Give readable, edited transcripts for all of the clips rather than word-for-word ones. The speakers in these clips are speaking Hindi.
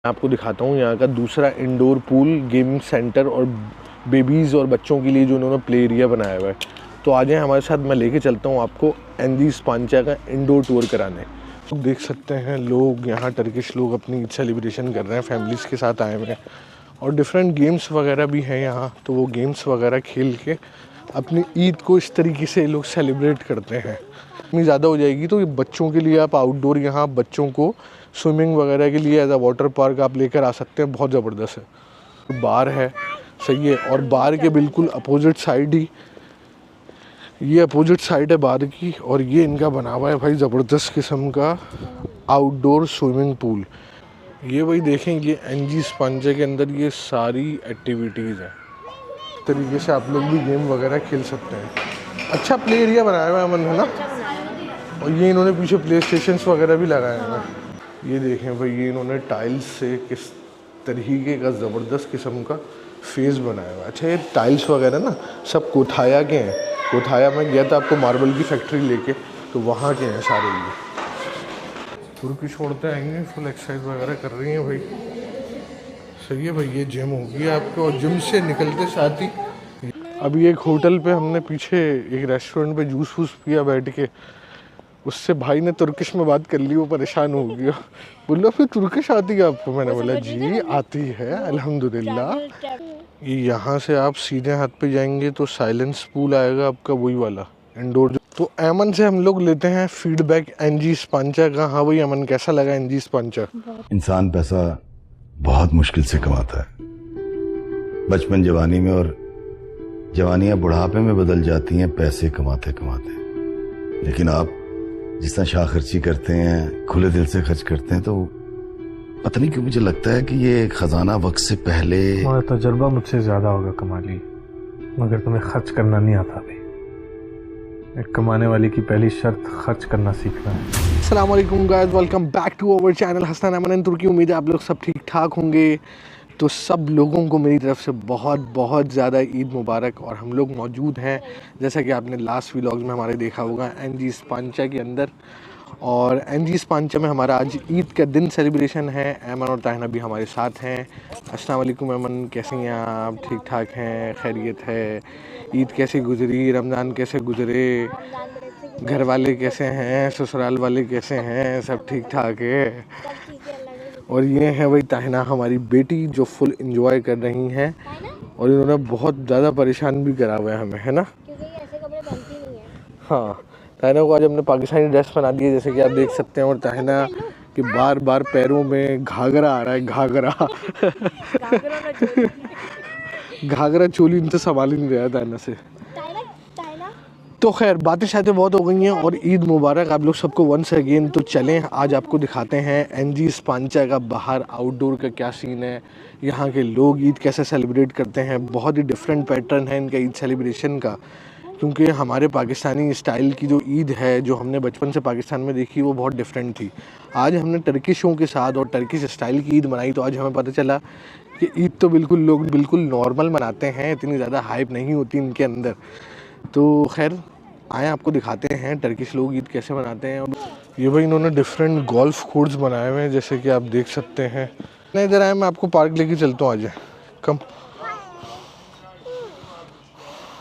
आपको दिखाता हूँ यहाँ का दूसरा इंडोर पूल गेमिंग सेंटर और बेबीज़ और बच्चों के लिए जो उन्होंने प्ले एरिया बनाया हुआ है। तो आ जाएं हमारे साथ, मैं लेके चलता हूँ आपको एनजीज पांचा का इंडोर टूर कराने। तो देख सकते हैं लोग यहाँ टर्किश लोग अपनी ईद सेलिब्रेशन कर रहे हैं, फैमिलीज़ के साथ आए हुए हैं और डिफरेंट गेम्स वगैरह भी हैं यहाँ। तो वो गेम्स वगैरह खेल के अपनी ईद को इस तरीके से लोग सेलिब्रेट करते हैं। इतनी ज़्यादा हो जाएगी तो ये बच्चों के लिए आप आउटडोर यहाँ बच्चों को स्विमिंग वगैरह के लिए एज अ वाटर पार्क आप लेकर आ सकते हैं, बहुत ज़बरदस्त है। बार है, सही है। और बार के बिल्कुल अपोजिट साइड ही ये अपोजिट साइड है बार की, और ये इनका बना हुआ है भाई ज़बरदस्त किस्म का आउटडोर स्विमिंग पूल। ये वही देखें, ये एनजीज पांचा के अंदर ये सारी एक्टिविटीज़ है। इस तरीके से आप लोग भी गेम वगैरह खेल सकते हैं। अच्छा प्ले एरिया बनाया हुआ है अमन, है ना। और ये इन्होंने पीछे प्ले स्टेशंस वगैरह भी लगाए हैं। ये देखें भाई, ये इन्होंने टाइल्स से किस तरीके का ज़बरदस्त किस्म का फेस बनाया हुआ है। अच्छा, ये टाइल्स वगैरह ना सब कोठाया के हैं। कोठाया में गया था आपको मार्बल की फैक्ट्री लेके, तो वहाँ के हैं सारे। ये तुर्किश औरतें आएंगे, फुल एक्सरसाइज वगैरह कर रही हैं भाई। सही है भाई। ये जिम होगी आपको, और जिम से निकलते साथ ही अभी एक होटल पे हमने पीछे एक रेस्टोरेंट पे जूस वूस पिया बैठ के। उससे भाई ने तुर्किश में बात कर ली, वो परेशान हो गया। बोला फिर तुर्किश आती है आपको? मैंने बोला जी आती है अल्हम्दुलिल्लाह। ये यहाँ से आप सीधे हाथ पे जाएंगे तो साइलेंस पूल आएगा आपका, वही वाला इंडोर। तो अमन से हम लोग लेते हैं फीडबैक एनजीज पांचा का। हाँ भाई अमन, कैसा लगा एनजीज पांचा? इंसान पैसा बहुत मुश्किल से कमाता है, बचपन जवानी में, और जवानियां बुढ़ापे में बदल जाती हैं पैसे कमाते कमाते। लेकिन आप जिस तरह शाह खर्ची करते हैं, खुले दिल से खर्च करते हैं, तो पता नहीं क्यों मुझे लगता है कि ये खजाना वक्त से पहले। तुम्हारा तजुर्बा मुझसे ज्यादा होगा कमाली, मगर तुम्हें खर्च करना नहीं आता भी। एक कमाने वाले की पहली शर्त खर्च करना सीखना है। अस्सलाम वालेकुम guys, welcome back to our channel Hasnain Aman in Turkey. उम्मीद है आप लोग सब ठीक ठाक होंगे। तो सब लोगों को मेरी तरफ से बहुत बहुत ज़्यादा ईद मुबारक। और हम लोग मौजूद हैं, जैसा कि आपने लास्ट व्लॉग्स में हमारे देखा होगा, एनजीज पांचा के अंदर। और एनजीज पांचा में हमारा आज ईद का दिन सेलिब्रेशन है। अमन और ताहिना भी हमारे साथ हैं। अस्सलाम वालेकुम अमन, कैसे हैं आप? ठीक ठाक हैं? खैरियत है? ईद कैसी गुजरी? रमज़ान कैसे गुजरे? घर वाले कैसे हैं? ससुराल वाले कैसे हैं? सब ठीक ठाक है? और ये है वही ताहिना हमारी बेटी, जो फुल एंजॉय कर रही हैं। और इन्होंने बहुत ज़्यादा परेशान भी करा हुआ है हमें, है ना। क्योंकि ये ऐसे कपड़े बनती नहीं है। हाँ, ताहिना को आज हमने पाकिस्तानी ड्रेस बना दी है, जैसे कि आप देख सकते हैं। और ताहिना के बार बार पैरों में घाघरा आ रहा है, घाघरा घाघरा चोली इनसे संभाल ही नहीं रहा है ताहिना से। तो खैर बातें शायद बहुत हो गई हैं, और ईद मुबारक आप लोग सबको वंस अगेन। तो चलें आज आपको दिखाते हैं एनजीज पांचा का बाहर आउटडोर का क्या सीन है, यहाँ के लोग ईद कैसे सेलिब्रेट करते हैं। बहुत ही डिफरेंट पैटर्न है इनका ईद सेलिब्रेशन का, क्योंकि हमारे पाकिस्तानी स्टाइल की जो ईद है, जो हमने बचपन से पाकिस्तान में देखी, वो बहुत डिफरेंट थी। आज हमने टर्किशों के साथ और टर्किश स्टाइल की ईद मनाई, तो आज हमें पता चला कि ईद तो बिल्कुल लोग बिल्कुल नॉर्मल मनाते हैं, इतनी ज़्यादा हाइप नहीं होती इनके अंदर। तो खैर आए आपको दिखाते हैं टर्किश लोग ईद कैसे मनाते हैं। और ये भाई इन्होंने डिफरेंट गोल्फ कोर्ट्स बनाए हुए हैं, जैसे कि आप देख सकते हैं। नहीं इधर आए, मैं आपको पार्क लेके चलता हूँ। आज कम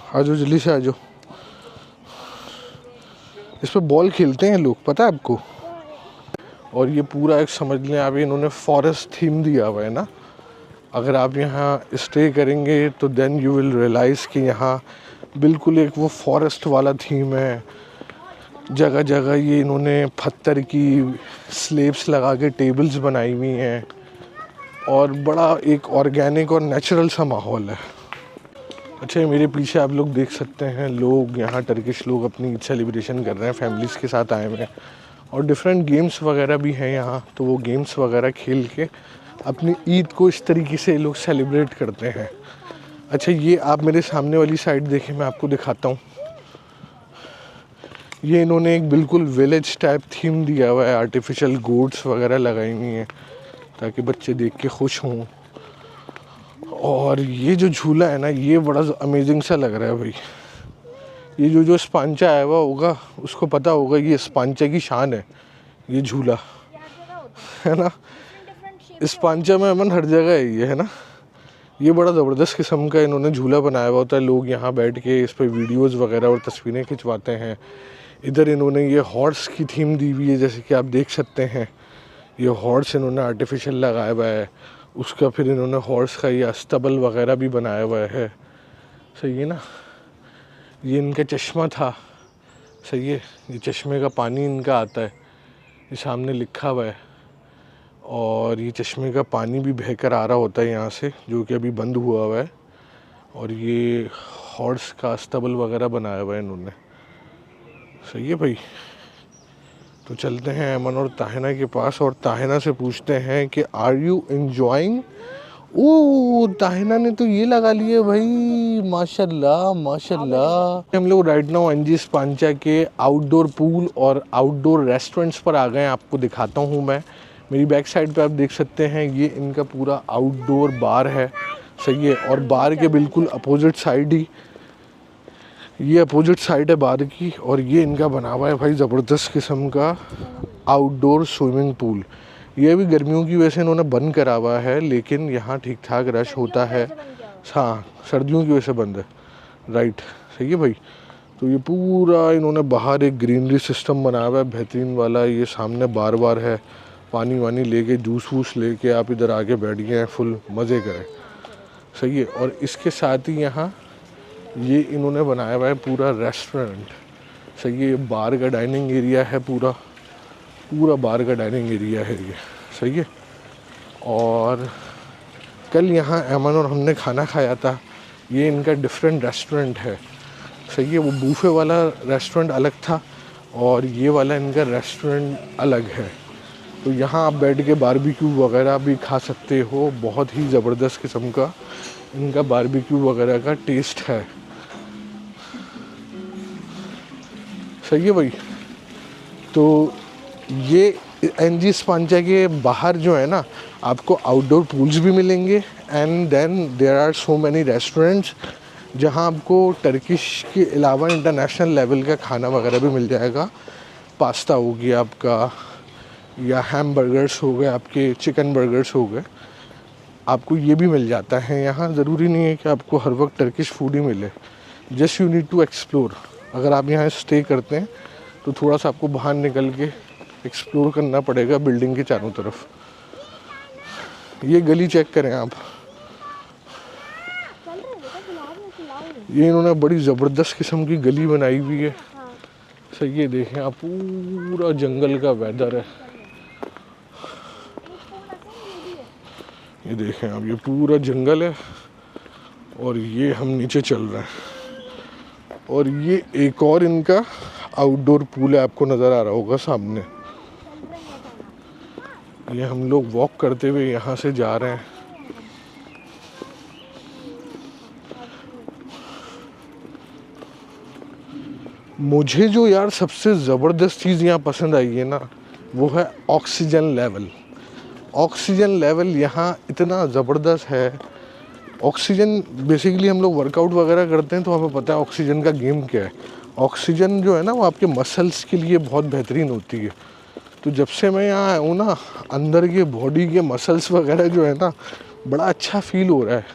आ जाओ, जल्दी से आ जाओ। इस पर बॉल खेलते हैं लोग, पता है आपको। और ये पूरा एक समझ लें आप, इन्होंने फॉरेस्ट थीम दिया हुआ है ना। अगर आप यहाँ स्टे करेंगे तो देन यू विल रियलाइज़ कि यहाँ बिल्कुल एक वो फॉरेस्ट वाला थीम है। जगह जगह ये इन्होंने पत्थर की स्लेब्स लगा के टेबल्स बनाई हुई हैं, और बड़ा एक ऑर्गेनिक और नेचुरल सा माहौल है। अच्छा, मेरे पीछे आप लोग देख सकते हैं लोग यहाँ टर्किश लोग अपनी ईद सेलिब्रेशन कर रहे हैं, फैमिलीज़ के साथ आए हुए हैं। और डिफरेंट गेम्स वगैरह भी हैं यहाँ, तो वो गेम्स वगैरह खेल के अपनी ईद को इस तरीके से लोग सेलिब्रेट करते हैं। अच्छा, ये आप मेरे सामने वाली साइड देखें, मैं आपको दिखाता हूँ। ये इन्होंने एक बिल्कुल विलेज टाइप थीम दिया हुआ है, आर्टिफिशियल गोट्स वगैरह लगाई हुई हैं ताकि बच्चे देख के खुश हों। और ये जो झूला है ना, ये बड़ा अमेजिंग सा लग रहा है भाई। ये जो स्पांचा आया हुआ होगा उसको पता होगा, ये स्पांचा की शान है ये झूला, है ना। स्पांचा में अमन हर जगह है ये, है ना। ये बड़ा ज़बरदस्त किस्म का इन्होंने झूला बनाया हुआ होता है, लोग यहाँ बैठ के इस पर वीडियोस वगैरह और तस्वीरें खिंचवाते हैं। इधर इन्होंने ये हॉर्स की थीम दी हुई है, जैसे कि आप देख सकते हैं। ये हॉर्स इन्होंने आर्टिफिशियल लगाया हुआ है, उसका फिर इन्होंने हॉर्स का ये अस्तबल वगैरह भी बनाया हुआ है। सही है ना। ये इनका चश्मा था, सही है। ये चश्मे का पानी इनका आता है, ये सामने लिखा हुआ है। और ये चश्मे का पानी भी बहकर आ रहा होता है यहाँ से, जो कि अभी बंद हुआ हुआ है। और ये हॉर्स का अस्तबल वगैरह बनाया हुआ है इन्होंने। सही है भाई। तो चलते हैं अमन और ताहिना के पास और ताहिना से पूछते हैं कि आर यू एंजॉइंग। ओ ताहिना ने तो ये लगा लिया भाई, माशाल्लाह माशाल्लाह। हम लोग राइट नाउ एनजी स्पांचा के आउटडोर पूल और आउटडोर रेस्टोरेंट्स पर आ गए हैं। आपको दिखाता हूँ मैं। मेरी बैक साइड पे आप देख सकते हैं, ये इनका पूरा आउटडोर बार है, सही है। और बार के बिल्कुल अपोजिट साइड ही, ये अपोजिट साइड है बार की, और ये इनका बना हुआ है भाई ज़बरदस्त किस्म का आउटडोर स्विमिंग पूल। ये भी गर्मियों की वजह से इन्होंने बंद करा हुआ है, लेकिन यहाँ ठीक ठाक रश होता है। हाँ, सर्दियों की वजह से बंद है, राइट, सही है भाई। तो ये पूरा इन्होंने बाहर एक ग्रीनरी सिस्टम बनाया हुआ है बेहतरीन वाला। ये सामने बार बार है, पानी वानी लेके जूस वूस लेके आप इधर आके बैठ गए हैं, फुल मज़े करें, सही है। और इसके साथ ही यहाँ ये इन्होंने बनाया हुआ है पूरा रेस्टोरेंट, सही है। बार का डाइनिंग एरिया है, पूरा बार का डाइनिंग एरिया है ये, सही है। और कल यहाँ अमन और हमने खाना खाया था। ये इनका डिफरेंट रेस्टोरेंट है, सही है। वो बूफे वाला रेस्टोरेंट अलग था और ये वाला इनका रेस्टोरेंट अलग है। तो यहाँ आप बैठ के बारबेक्यू वगैरह भी खा सकते हो। बहुत ही ज़बरदस्त किस्म का इनका बारबेक्यू वगैरह का टेस्ट है, सही है भाई। तो ये एनजी स्पांचा के बाहर जो है ना, आपको आउटडोर पूल्स भी मिलेंगे and then there are so many restaurants जहाँ आपको टर्किश के अलावा इंटरनेशनल लेवल का खाना वगैरह भी मिल जाएगा। पास्ता हो गया आपका, या हैम बर्गर्स हो गए आपके, चिकन बर्गर्स हो गए, आपको ये भी मिल जाता है यहाँ। ज़रूरी नहीं है कि आपको हर वक्त टर्किश फूड ही मिले, just you need to explore. अगर आप यहाँ स्टे करते हैं तो थोड़ा सा आपको बाहर निकल के एक्सप्लोर करना पड़ेगा बिल्डिंग के चारों तरफ। ये गली चेक करें आप, ये इन्होंने बड़ी ज़बरदस्त किस्म की गली बनाई हुई है, सही है। देखें आप, पूरा जंगल का वेदर है। ये देखें आप, ये पूरा जंगल है और ये हम नीचे चल रहे हैं। और ये एक और इनका आउटडोर पूल है, आपको नज़र आ रहा होगा सामने। ये हम लोग वॉक करते हुए यहाँ से जा रहे हैं। मुझे जो यार सबसे ज़बरदस्त चीज़ यहाँ पसंद आई है ना, वो है ऑक्सीजन लेवल। ऑक्सीजन लेवल यहाँ इतना ज़बरदस्त है। ऑक्सीजन बेसिकली हम लोग वर्कआउट वगैरह करते हैं तो हमें पता है ऑक्सीजन का गेम क्या है। ऑक्सीजन जो है ना, वो आपके मसल्स के लिए बहुत बेहतरीन होती है। तो जब से मैं यहाँ आया हूँ ना, अंदर के बॉडी के मसल्स वगैरह जो है ना, बड़ा अच्छा फील हो रहा है।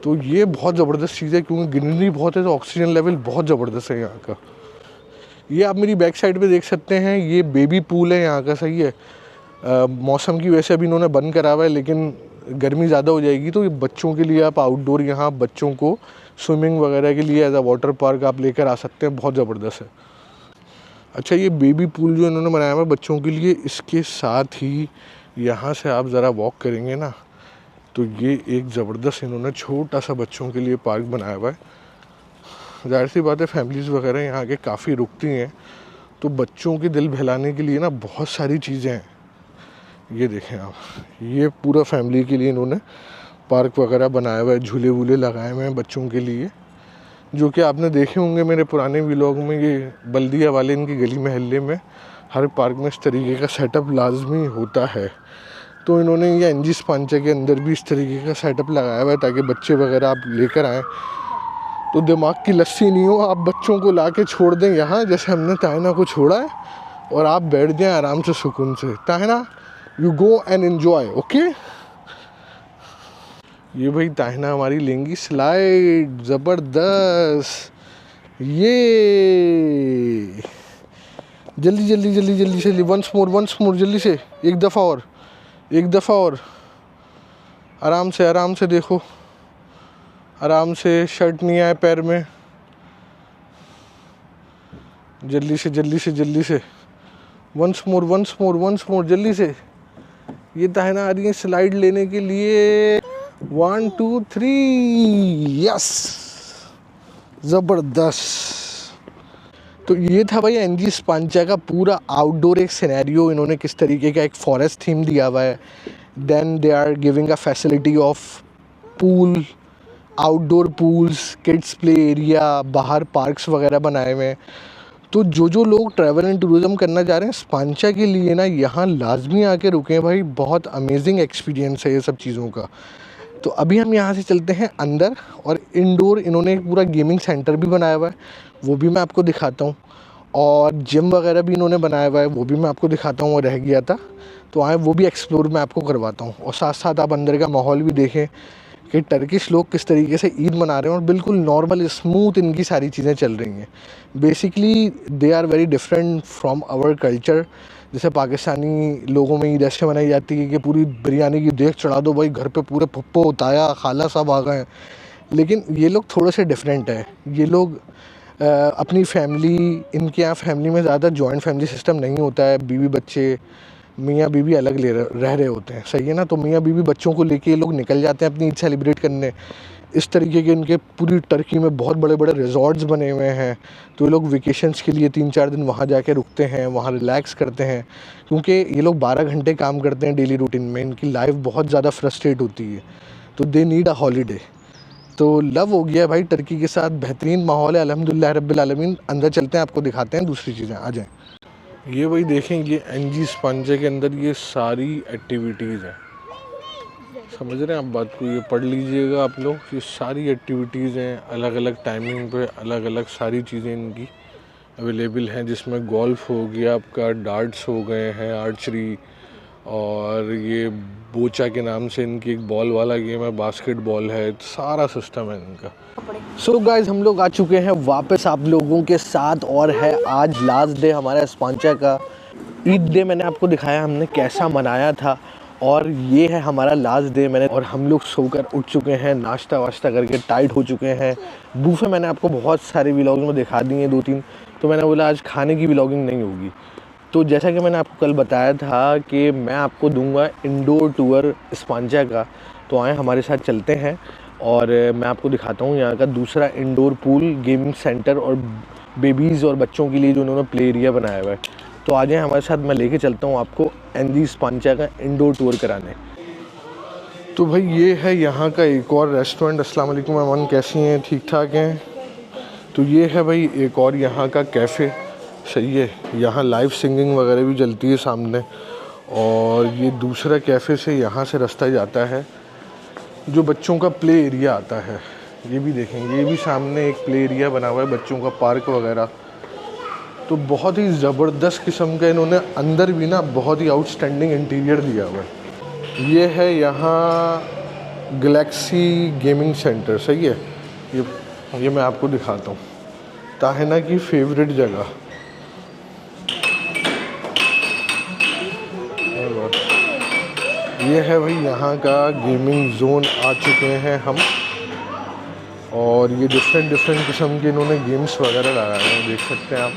तो ये बहुत ज़बरदस्त चीज़ है, क्योंकि ग्रीनरी बहुत है तो ऑक्सीजन लेवल बहुत ज़बरदस्त है यहाँ का। ये आप मेरी बैक साइड पे देख सकते हैं, ये बेबी पूल है यहाँ का, सही है। मौसम की वजह से अभी इन्होंने बंद करा हुआ है, लेकिन गर्मी ज़्यादा हो जाएगी तो ये बच्चों के लिए आप आउटडोर यहाँ बच्चों को स्विमिंग वगैरह के लिए एज अ वाटर पार्क आप लेकर आ सकते हैं, बहुत ज़बरदस्त है। अच्छा, ये बेबी पूल जो इन्होंने बनाया हुआ है बच्चों के लिए, इसके साथ ही यहाँ से आप ज़रा वॉक करेंगे ना, तो ये एक ज़बरदस्त इन्होंने छोटा सा बच्चों के लिए पार्क बनाया हुआ है। ज़ाहिर सी बात है, फैमिलीज़ वगैरह यहाँ के काफ़ी रुकती हैं, तो बच्चों के दिल बहलाने के लिए ना बहुत सारी चीज़ें हैं। ये देखें आप, ये पूरा फैमिली के लिए इन्होंने पार्क वगैरह बनाया हुआ है, झूले वूले लगाए हुए हैं बच्चों के लिए, जो कि आपने देखे होंगे मेरे पुराने व्लॉग में। ये बल्दिया वाले इनकी गली महल्ले में हर पार्क में इस तरीके का सेटअप लाजमी होता है। तो इन्होंने ये एनजी स्पांचा के अंदर भी इस तरीके का सेटअप लगाया हुआ है, ताकि बच्चे वगैरह आप लेकर आएँ तो दिमाग की लस्सी नहीं हो, आप बच्चों को ला के छोड़ दें यहाँ, जैसे हमने ताहिना को छोड़ा है, और आप बैठ जाएँ आराम से सुकून से। ताहिना, you go and enjoy, okay. ये भाई ताहिना हमारी लेंगी स्लाइड, ज़बरदस्त। ये जल्दी जल्दी जल्दी जल्दी जल्दी, वंस मोर जल्दी से, एक दफ़ा और आराम से देखो, आराम से, शर्ट नहीं आए पैर में, जल्दी से, वंस मोर जल्दी से। ये ताहिना आ रही है स्लाइड लेने के लिए, 1 2 3, यस, ज़बरदस्त। तो ये था भाई एनजी स्पांचा का पूरा आउटडोर एक सिनेरियो। इन्होंने किस तरीके का एक फॉरेस्ट थीम दिया हुआ है। Then they are giving a facility of pool, outdoor pools, kids play area, बाहर पार्क्स वगैरह बनाए हुए हैं। तो जो लोग ट्रैवल एंड टूरिज़्म करना चाह रहे हैं स्पांचा के लिए ना, यहाँ लाजमी आके रुकें भाई, बहुत अमेजिंग एक्सपीरियंस है ये सब चीज़ों का। तो अभी हम यहाँ से चलते हैं अंदर, और इंडोर इन्होंने एक पूरा गेमिंग सेंटर भी बनाया हुआ है, वो भी मैं आपको दिखाता हूँ। और जिम वगैरह भी इन्होंने बनाया हुआ है, वो भी मैं आपको दिखाता हूँ, वो रह गया था तो आए वो भी एक्सप्लोर मैं आपको करवाता हूँ। और साथ साथ आप अंदर का माहौल भी देखें कि टर्किश लोग किस तरीके से ईद मना रहे हैं, और बिल्कुल नॉर्मल स्मूथ इनकी सारी चीज़ें चल रही हैं। Basically they are very different from our culture. जैसे पाकिस्तानी लोगों में ईद ऐसे मनाई जाती है कि पूरी बिरयानी की देख चढ़ा दो भाई, घर पे पूरे पप्पो ताया खाला सब आ गए हैं। लेकिन ये लोग थोड़े से डिफरेंट है। ये लोग अपनी फैमिली, इनके यहाँ फैमिली में ज़्यादा जॉइंट फैमिली सिस्टम नहीं होता है। बीवी बच्चे, मियाँ बीवी अलग रह रहे होते हैं, सही है ना। तो मियाँ बीवी बच्चों को लेके ये लोग निकल जाते हैं अपनी ईद सेलिब्रेट करने। इस तरीके के इनके पूरी टर्की में बहुत बड़े बड़े रिजॉर्ट्स बने हुए हैं। तो ये लोग वेकेशंस के लिए 3-4 दिन वहाँ जाके रुकते हैं, वहाँ रिलैक्स करते हैं, क्योंकि ये लोग 12 घंटे काम करते हैं डेली रूटीन में। इनकी लाइफ बहुत ज़्यादा फ्रस्ट्रेट होती है, तो दे नीड अ हॉलीडे। तो लव हो गया भाई टर्की के साथ, बेहतरीन माहौल है अल्हम्दुलिल्लाह रब्बिल आलमीन। अंदर चलते हैं, आपको दिखाते हैं दूसरी चीज़ें, आ जाएँ। ये भाई देखें, ये एनजी स्पांचा के अंदर ये सारी एक्टिविटीज़ हैं, समझ रहे हैं आप बात को। ये पढ़ लीजिएगा आप लोग, ये सारी एक्टिविटीज़ हैं, अलग अलग टाइमिंग पे अलग अलग सारी चीज़ें इनकी अवेलेबल हैं, जिसमें गोल्फ हो गया आपका, डार्ट्स हो गए हैं, आर्चरी, और ये बोचा के नाम से इनकी एक बॉल वाला गेम है, बास्केटबॉल है, सारा सिस्टम है इनका। सो गाइस, हम लोग आ चुके हैं वापस आप लोगों के साथ, और है आज लास्ट डे हमारा स्पांचा का। ईद डे मैंने आपको दिखाया हमने कैसा मनाया था, और ये है हमारा लास्ट डे। और हम लोग सोकर उठ चुके हैं, नाश्ता वाश्ता करके टाइट हो चुके हैं। बूफे मैंने आपको बहुत सारे व्लॉग में दिखा दिए 2-3, तो मैंने बोला आज खाने की व्लॉगिंग नहीं होगी। तो जैसा कि मैंने आपको कल बताया था कि मैं आपको दूंगा इंडोर टूर स्पांचा का, तो आए हमारे साथ चलते हैं, और मैं आपको दिखाता हूँ यहाँ का दूसरा इंडोर पूल, गेमिंग सेंटर, और बेबीज़ और बच्चों के लिए जो उन्होंने प्ले एरिया बनाया हुआ है। तो आ जाएँ हमारे साथ, मैं लेके चलता हूँ आपको एनजी स्पांचा का इंडोर टूर कराने। तो भाई ये है यहाँ का एक और रेस्टोरेंट। अस्सलाम वालेकुम अमन, कैसी हैं? ठीक ठाक हैं। तो ये है भाई एक और यहाँ का कैफ़े, सही है। यहाँ लाइव सिंगिंग वगैरह भी चलती है सामने। और ये दूसरा कैफ़े से यहाँ से रास्ता जाता है जो बच्चों का प्ले एरिया आता है। ये भी देखेंगे, ये भी सामने एक प्ले एरिया बना हुआ है बच्चों का, पार्क वगैरह। तो बहुत ही ज़बरदस्त किस्म का इन्होंने अंदर भी ना बहुत ही आउटस्टैंडिंग इंटीरियर दिया हुआ है। ये है यहाँ गैलेक्सी गेमिंग सेंटर, सही है। ये मैं आपको दिखाता हूँ, ताहिना की फेवरेट जगह। ये है भाई यहाँ का गेमिंग जोन। आ चुके हैं हम, और ये डिफरेंट किस्म के इन्होंने गेम्स वगैरह लगाए हैं, देख सकते हैं आप।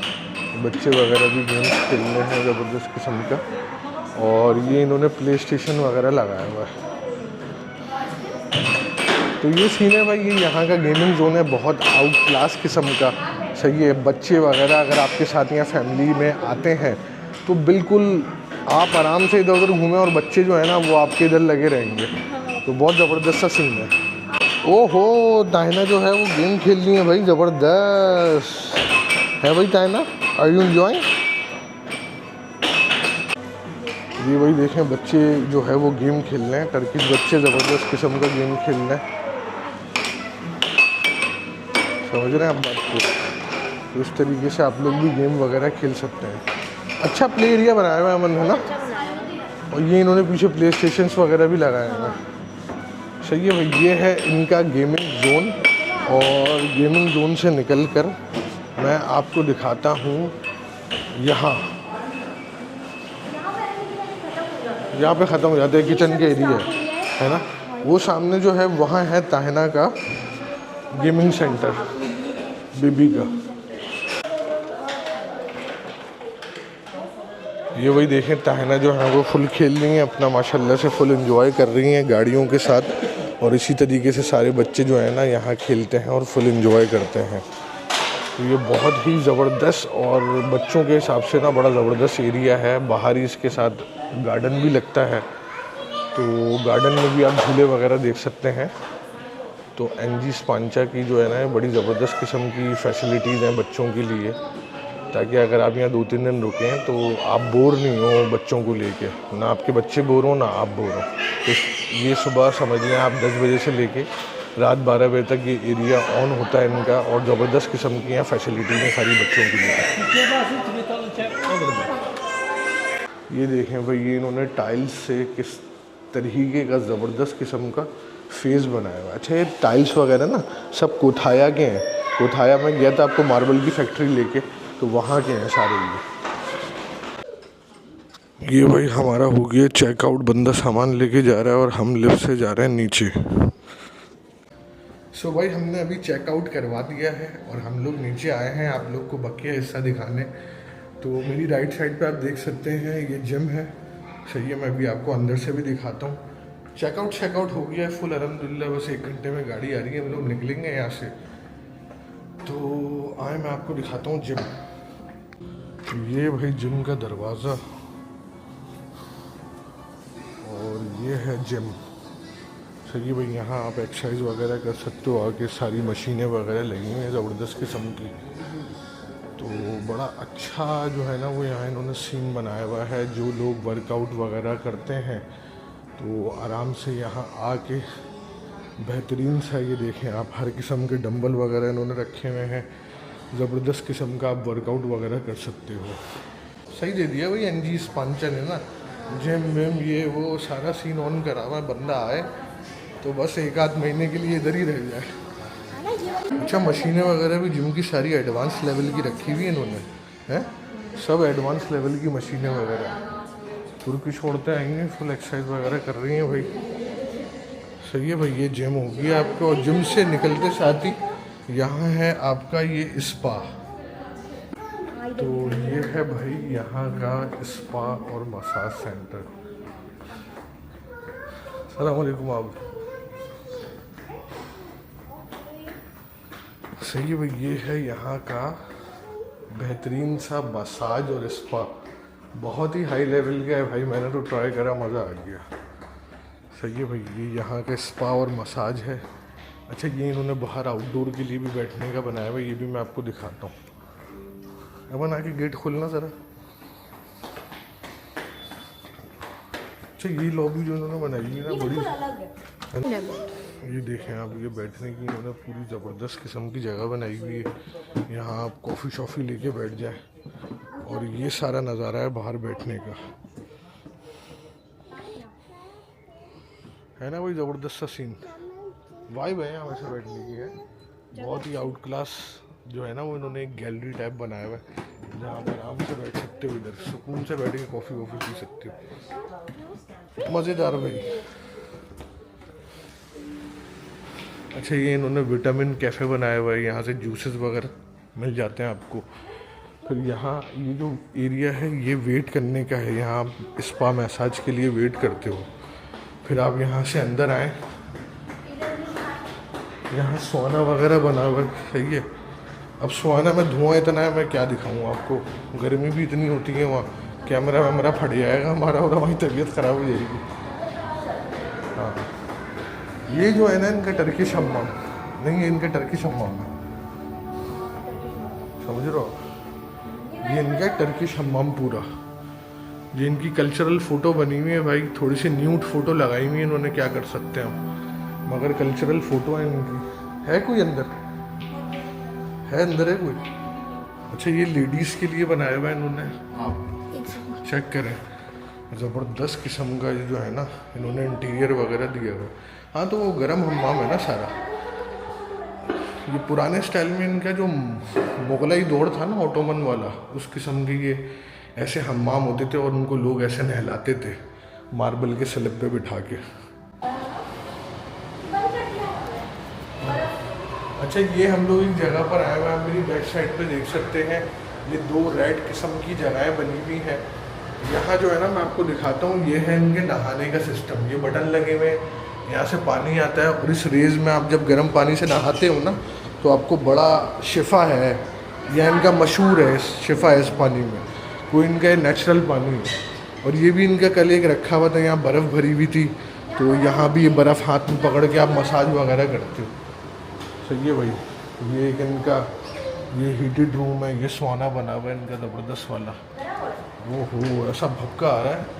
बच्चे वगैरह भी गेम्स खेल रहे हैं ज़बरदस्त किस्म का। और ये इन्होंने प्ले स्टेशन वगैरह लगाया हुआ है। तो ये सीन है भाई, ये यहाँ का गेमिंग जोन है, बहुत आउट क्लास किस्म का, सही है। बच्चे वगैरह अगर आपके साथ या फैमिली में आते हैं तो बिल्कुल आप आराम से इधर उधर घूमें, और बच्चे जो है ना वो आपके इधर लगे रहेंगे। तो बहुत ज़बरदस्त सा सीन है। ओहो, ताहिना जो है वो गेम खेल रही है भाई, ज़बरदस्त है भाई। ताहिना, आर यू एंजॉयिंग? ये भाई देखें, बच्चे जो है वो गेम खेल रहे हैं, टर्किश बच्चे ज़बरदस्त किस्म का गेम खेल रहे हैं, समझ रहे हैं आप बात को। तो इस तरीके से आप लोग भी गेम वगैरह खेल सकते हैं। अच्छा प्ले एरिया बनाया हुआ है अमन, है ना। और ये इन्होंने पीछे प्ले स्टेशंस वगैरह भी लगाए हैं। सही है भाई, ये है इनका गेमिंग जोन। और गेमिंग जोन से निकलकर मैं आपको दिखाता हूँ यहाँ पे ख़त्म हो जाता है किचन के एरिया है ना। वो सामने जो है वहाँ है ताहना का गेमिंग सेंटर, बेबी का। ये वही देखें, ताहना जो है वो फुल खेल रही हैं अपना, माशाल्लाह से फुल एंजॉय कर रही हैं गाड़ियों के साथ। और इसी तरीके से सारे बच्चे जो है ना यहाँ खेलते हैं और फुल एंजॉय करते हैं। तो ये बहुत ही ज़बरदस्त और बच्चों के हिसाब से ना बड़ा ज़बरदस्त एरिया है। बाहर ही इसके साथ गार्डन भी लगता है, तो गार्डन में भी आप झूले वगैरह देख सकते हैं। तो एनजी स्पांचा की जो है ना बड़ी ज़बरदस्त किस्म की फैसिलिटीज़ हैं बच्चों के लिए, ताकि अगर आप यहाँ 2-3 दिन रुकें तो आप बोर नहीं हो बच्चों को लेके, ना आपके बच्चे बोर हो ना आप बोर हो। तो ये सुबह समझ लें आप 10 बजे से लेके रात 12 बजे तक ये एरिया ऑन होता है इनका, और ज़बरदस्त किस्म की यहाँ फैसिलिटीज़ हैं सारी बच्चों के लिए। ये देखें भाई, ये इन्होंने टाइल्स से किस तरीके का ज़बरदस्त किस्म का फेस बनाया हुआ है। अच्छा, ये टाइल्स वगैरह ना सब कोठाया के हैं। कोठाया में गया था आपको मार्बल की फैक्ट्री लेके, तो वहाँ के हैं सारे ये भाई हमारा हो गया चेकआउट, बंदा सामान लेके जा रहा है और हम लिफ्ट से जा रहे हैं नीचे। सो भाई हमने अभी चेकआउट करवा दिया है और हम लोग नीचे आए हैं आप लोग को बकिया हिस्सा दिखाने। तो मेरी राइट साइड पे आप देख सकते हैं ये जिम है। सही है, मैं अभी आपको अंदर से भी दिखाता हूँ। चेकआउट हो गया है फुल अल्हम्दुलिल्लाह। बस 1 घंटे में गाड़ी आ रही है, हम लोग निकलेंगे यहाँ से। तो आए मैं आपको दिखाता हूँ जिम। ये भाई जिम का दरवाज़ा और ये है जिम। सही भाई, यहाँ आप एक्सरसाइज वगैरह कर सकते हो, आके सारी मशीनें वगैरह लगी हुई हैं ज़बरदस्त किस्म की। तो बड़ा अच्छा जो है ना वो यहाँ इन्होंने सीन बनाया हुआ है। जो लोग वर्कआउट वगैरह करते हैं तो आराम से यहाँ आके बेहतरीन सा, ये देखें आप, हर किस्म के डंबल वगैरह इन्होंने रखे हुए हैं। ज़बरदस्त किस्म का आप वर्कआउट वगैरह कर सकते हो। सही दे दिया भाई एनजी स्पांचा ने ना, जिम विम ये वो सारा सीन ऑन करा हुआ है। बंदा आए तो बस 1-8 महीने के लिए इधर ही रह जाए। अच्छा, मशीनें वगैरह भी जिम की सारी एडवांस लेवल की रखी हुई है इन्होंने, हैं सब एडवांस लेवल की मशीनें वगैरह। तुर्की छोड़ते आएंगे, फुल एक्सरसाइज वगैरह कर रही हैं भाई। सही है भाई, ये जिम होगी आपको। और जिम से निकलते साथ ही यहाँ है आपका ये स्पा। तो ये है भाई यहाँ का स्पा और मसाज सेंटर। अस्सलाम वालेकुम आप। सही है भाई, ये है यहाँ का बेहतरीन सा मसाज और स्पा। बहुत ही हाई लेवल का है भाई, मैंने तो ट्राई करा, मज़ा आ गया। सही है भाई, ये यहाँ का स्पा और मसाज है। अच्छा, ये इन्होंने बाहर आउटडोर के लिए भी बैठने का बनाया हुआ है, ये भी मैं आपको दिखाता हूँ। अमन आके गेट खोलना ज़रा। अच्छा, ये लॉबी जो इन्होंने बनाई है ना बड़ी, ये देखें आप, ये बैठने की इन्होंने पूरी ज़बरदस्त किस्म की जगह बनाई हुई है। यहाँ आप कॉफ़ी शॉफ़ी लेके बैठ जाए और ये सारा नज़ारा है बाहर बैठने का, है ना भाई, ज़बरदस्त सा सीन। वाइब है यहाँ वैसे बैठने की है। बहुत ही आउट क्लास जो है ना वो इन्होंने एक गैलरी टाइप बनाया हुआ है, जहाँ आप आराम से बैठ सकते हो, इधर सुकून से बैठ के कॉफ़ी वॉफ़ी पी सकते हो। मज़ेदार भाई। अच्छा, ये इन्होंने विटामिन कैफ़े बनाया हुआ है, यहाँ से जूसेस वगैरह मिल जाते हैं आपको। फिर यहाँ ये जो एरिया है ये वेट करने का है, यहाँ आप स्पा मसाज के लिए वेट करते हो। फिर आप यहाँ से अंदर आएँ, यहाँ सोना वगैरह बना हुआ है। सही है, अब सुहाना में धुआं इतना है, मैं क्या दिखाऊँ आपको, गर्मी भी इतनी होती है वहाँ, कैमरा वैमरा फट जाएगा हमारा और हमारी तबीयत ख़राब हो जाएगी। हाँ, ये जो है ना इनका टर्किश हम्माम नहीं है, इनका टर्किश हम्माम है, समझ रहे हो। ये इनका टर्किश हम्माम पूरा, ये इनकी कल्चरल फ़ोटो बनी हुई है भाई, थोड़ी सी न्यूड फ़ोटो लगाई हुई है इन्होंने, क्या कर सकते हैं हम, मगर कल्चरल फ़ोटो है इनकी। है कोई अंदर? है अंदर है कोई? अच्छा, ये लेडीज़ के लिए बनाया हुआ है इन्होंने, आप चेक करें। ज़बरदस्त किस्म का ये जो है ना इन्होंने इंटीरियर वगैरह दिया हुआ है। हाँ तो वो गरम हम्माम है ना सारा। ये पुराने स्टाइल में इनका जो मुगलाई दौर था ना, ऑटोमन वाला, उस किस्म के ये ऐसे हम्माम होते थे और उनको लोग ऐसे नहलाते थे मार्बल के स्लैब पे बिठा के। अच्छा, ये हम लोग एक जगह पर आए हुए हैं, मेरी बैक साइड पे देख सकते हैं, ये 2 रेड किस्म की जगहें बनी हुई हैं। यहाँ जो है ना, मैं आपको दिखाता हूँ, ये है इनके नहाने का सिस्टम। ये बटन लगे हुए हैं, यहाँ से पानी आता है और इस रेज़ में आप जब गर्म पानी से नहाते हो ना, तो आपको बड़ा शिफा है, यह इनका मशहूर है, शिफा है इस पानी में। वो इनका नेचुरल पानी है। और ये भी इनका कल एक रखा हुआ था, यहाँ बर्फ़ भरी हुई थी, तो यहाँ भी ये बर्फ़ हाथ में पकड़ के आप मसाज वगैरह करते हो। सही है भाई। ये एक इनका ये हीटेड रूम है, ये सोना बना हुआ है इनका ज़बरदस्त वाला। ओहो, ऐसा भपका आ रहा है।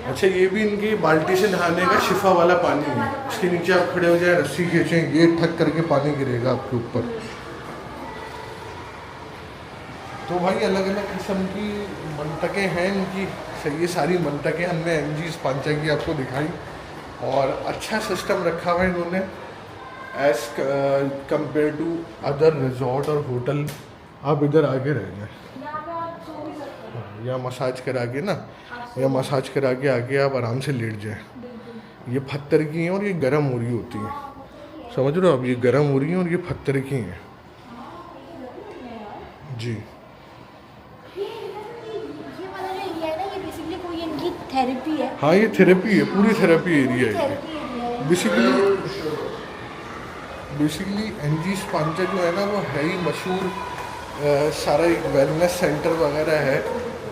अच्छा, ये भी इनकी बाल्टी से नहाने का शिफा वाला पानी है। इसके नीचे आप खड़े हो जाए, रस्सी खींचें, ये ठक करके पानी गिरेगा आपके ऊपर। तो भाई अलग अलग किस्म की मंतकें हैं इनकी। सही, ये सारी मंतकें हमने एनजी स्पांचा की आपको दिखाई। और अच्छा सिस्टम रखा हुआ है इन्होंने as compare to other resort और होटल। आप इधर आगे रह जाए, या मसाज करा के ना, या मसाज करा के आगे आप आराम से लेट जाए। ये पत्थर की हैं और ये गर्म हो रही होती हैं, समझ रहे हो आप? ये गर्म हो रही हैं और ये पत्थर की हैं जी। ये वाला जो एरिया है ना, ये बेसिकली कोई इनकी थेरेपी है। हाँ, ये थेरेपी है, पूरी थेरेपी एरिया है थेरेपी एरिया है। बेसिकली एनजी स्पांचा जो है ना, वो है ही मशहूर, सारा एक वेलनेस सेंटर वगैरह है,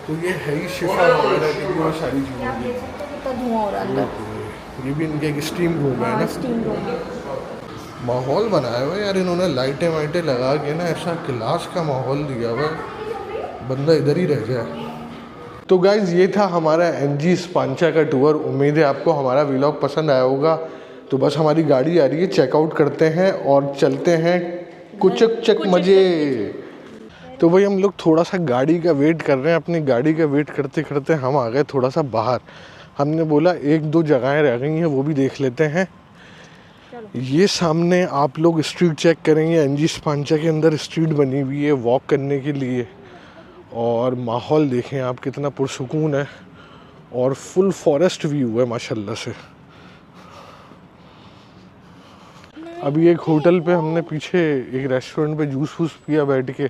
तो ये है ही शिफा वगैरह की वो सारी चीज़ें। आप देख सकते हो कितना धुआं हो रहा है अंदर। ये भी इनके एक स्टीम रूम है ना। Steam room. माहौल बनाया हुआ है यार इन्होंने, लाइटें वाइटें लगा के ना, ऐसा क्लास का माहौल दिया हुआ है, बंदा इधर ही रह जाए। तो गाइज़, ये था हमारा एनजी स्पांचा का टूर। उम्मीद है आपको हमारा व्लॉग पसंद आया होगा। तो बस हमारी गाड़ी आ रही है, चेकआउट करते हैं और चलते हैं कुचक चक मजे। तो भाई हम लोग थोड़ा सा गाड़ी का वेट कर रहे हैं। अपनी गाड़ी का वेट करते करते हम आ गए थोड़ा सा बाहर। हमने बोला 1-2 जगहें रह गई हैं, वो भी देख लेते हैं। ये सामने आप लोग स्ट्रीट चेक करेंगे, एनजी स्पांचा के अंदर स्ट्रीट बनी हुई है वॉक करने के लिए। और माहौल देखें आप, कितना पुरसुकून है और फुल फॉरेस्ट व्यू है माशाल्लाह से। अभी एक होटल पे हमने पीछे एक रेस्टोरेंट पे जूस वूस पिया बैठ के।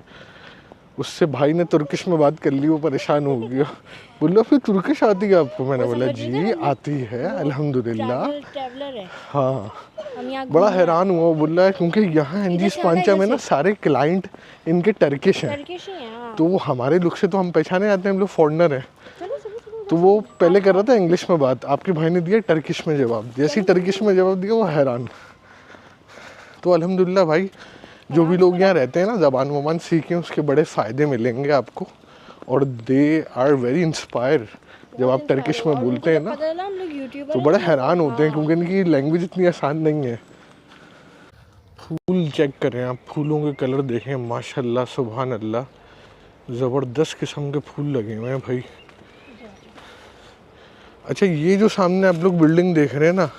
उससे भाई ने तुर्किश में बात कर ली, वो परेशान हो गया, बोला फिर तुर्किश आती है आपको? मैंने बोला जी आती है अल्हम्दुलिल्लाह। ट्रैवलर है। हाँ, हम यहाँ बड़ा हैरान हुआ, बोल रहा है क्योंकि यहाँ एनजी स्पांचा में ना सारे क्लाइंट इनके टर्किश हैं, तो वो हमारे लुक से तो हम पहचाने जाते हैं, हम लोग फॉरेनर हैं। तो वो पहले कर रहा था इंग्लिश में बात, आपके भाई ने दिया टर्किश में जवाब। जैसे ही टर्किश में जवाब दिया वो हैरान। तो अल्हम्दुलिल्लाह भाई, जो भी लोग यहाँ रहते हैं ना, ज़बान वबान सीखें, उसके बड़े फ़ायदे मिलेंगे आपको। और दे आर वेरी इंस्पायर। जब आप टर्किश में बोलते हैं ना, तो बड़े हैरान होते हैं क्योंकि इनकी लैंग्वेज इतनी आसान नहीं है। फूल चेक करें आप, फूलों के कलर देखें, माशाल्लाह सुभान अल्लाह, ज़बरदस्त किस्म के फूल लगे हुए हैं भाई। अच्छा, ये जो सामने आप लोग बिल्डिंग देख रहे हैं ना,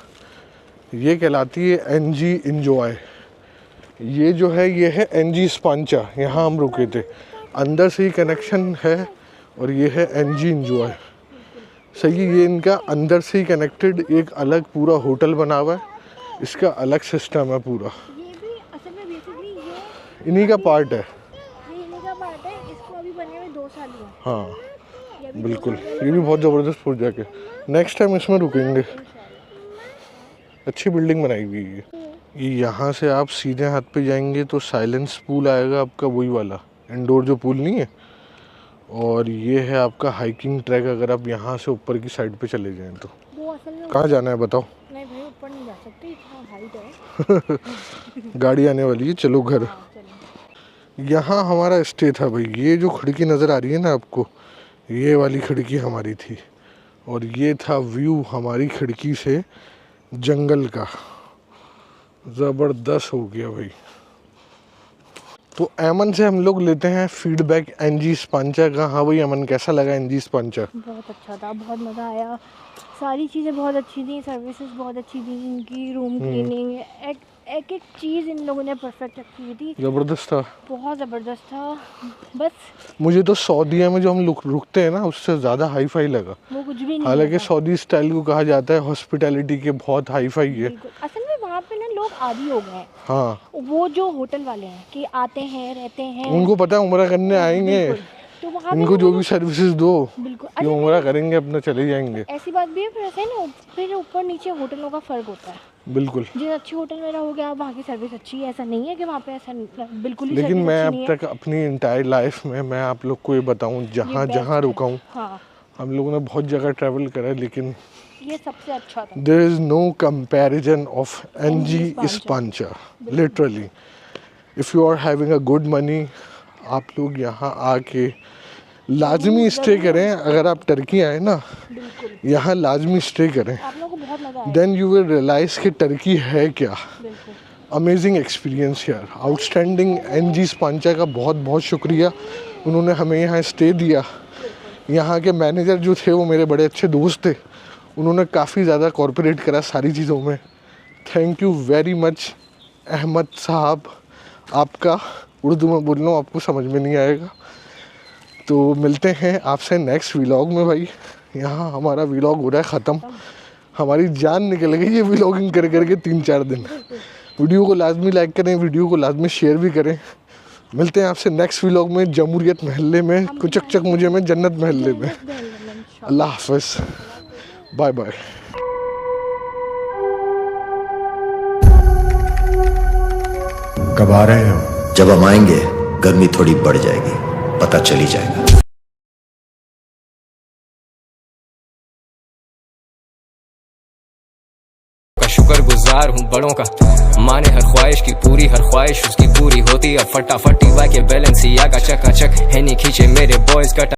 ये कहलाती है एनजी इंजॉय। ये जो है, ये है एनजी स्पांचा, यहाँ हम रुके थे। अंदर से ही कनेक्शन है और ये है एनजी इंजॉय। सही है, ये इनका अंदर से ही कनेक्टेड एक अलग पूरा होटल बना हुआ है, इसका अलग सिस्टम है पूरा। ये भी असल में बेसिकली ये इन्हीं का पार्ट है। इन्हीं का पार्ट है। इसको अभी बने हुए 2 साल हुए। हाँ बिल्कुल, ये भी बहुत ज़बरदस्त प्रोजेक्ट है। नेक्स्ट टाइम इसमें रुकेंगे। अच्छी बिल्डिंग बनाई हुई है ये। यहाँ से आप सीधे हाथ पे जाएंगे तो साइलेंस पूल आएगा आपका, वही वाला इंडोर जो पूल नहीं है। और ये है आपका हाइकिंग ट्रैक, अगर आप यहाँ से ऊपर की साइड पे चले जाएं तो। वो असल में कहाँ जाना है बताओ? नहीं भाई, ऊपर नहीं जा सकते, इतना हाइट है। गाड़ी आने वाली है, चलो घर। यहाँ हमारा स्टे था भाई। ये जो खिड़की नज़र आ रही है ना आपको, ये वाली खिड़की हमारी थी। और ये था व्यू हमारी खिड़की से जंगल का, ज़बरदस्त हो गया भाई। तो अमन से हम लोग लेते हैं फीडबैक एनजी स्पांचा का। हाँ भाई अमन, कैसा लगा एनजी स्पांचा? बहुत अच्छा था, बहुत मज़ा आया। सारी चीज़ें बहुत अच्छी थी, सर्विसेज बहुत अच्छी थी इनकी, रूम क्लीनिंग, एक एक चीज़ इन लोगों ने परफेक्ट रखी थी। ज़बरदस्त था, बहुत ज़बरदस्त था। बस मुझे तो सऊदीया में जो हम रुकते हैं ना उससे ज़्यादा हाई फाई लगा। वो कुछ भी नहीं हालांकि लगा। सऊदी स्टाइल को कहा जाता है हॉस्पिटैलिटी के बहुत हाई फाई है। बिल्कुल। असल में वहाँ पे ना लोग आदी हो गए हैं। हाँ, वो जो होटल वाले हैं कि आते हैं रहते हैं, उनको पता है उम्रा करने आएंगे, बिल्कुल। तो वहाँ पे इनको ना जो वो भी लोग- सर्विसेज दो बिल्कुल। ये उम्रा करेंगे अपना चले जाएंगे। ऐसी बात भी है, फिर ऐसे ना फिर ऊपर नीचे होटलों का फ़र्क होता है। बिल्कुल। जिस अच्छे होटल में रहोगे आप, वहाँ की सर्विस अच्छी है, ऐसा नहीं है कि वहाँ पे ऐसा बिल्कुल ही लेकिन सर्विस मैं अच्छी अब नहीं है। तक अपनी इंटायर लाइफ में मैं आप लोग को ये बताऊं, ये जहाँ best जहाँ है। रुका हूँ, हाँ, हम लोगों ने बहुत जगह ट्रैवल करा है, लेकिन ये सबसे अच्छा था। There is no comparison of NG NG Ispancha literally. If you are having a good money, आप लोग यहाँ आके लाजमी स्टे करें। अगर आप टर्की आए ना, बिल्कुल। यहाँ लाजमी स्टे करें, आप लोगों को बहुत मज़ा आया। देन यू विल रियलाइज़ कि टर्की है क्या। बिल्कुल। अमेजिंग एक्सपीरियंस यार, आउटस्टैंडिंग। NG Ispancha का बहुत बहुत शुक्रिया, उन्होंने हमें यहाँ स्टे दिया। यहाँ के मैनेजर जो थे वो मेरे बड़े अच्छे दोस्त थे, उन्होंने काफ़ी ज़्यादा कॉर्पोरेट करा सारी चीज़ों में। Thank you very much Ahmad साहब, आपका। उर्दू में बोल रहा हूँ, आपको समझ में नहीं आएगा। तो मिलते हैं आपसे नेक्स्ट व्लॉग में भाई। यहाँ हमारा व्लॉग हो रहा है ख़त्म, हमारी जान निकल गई है व्लॉगिंग कर करके 3-4 दिन। वीडियो को लाजमी लाइक करें, वीडियो को लाजमी शेयर भी करें। मिलते हैं आपसे नेक्स्ट व्लॉग में, जमहूरियत महल्ले में, कुचक चक मुझे में, जन्नत महल्ले में। अल्लाह हाफ़िज़, बाय बाय। कब आ रहे हो? जब हम आएंगे गर्मी थोड़ी बढ़ जाएगी, पता चली जाएगा। शुक्रगुजार हूँ बड़ों का, माने हर ख्वाहिश की पूरी, हर ख्वाहिश उसकी पूरी होती। अब फटाफट टीवा के बैलेंसिया का चकाचक है, नहीं खींचे मेरे बॉयज का।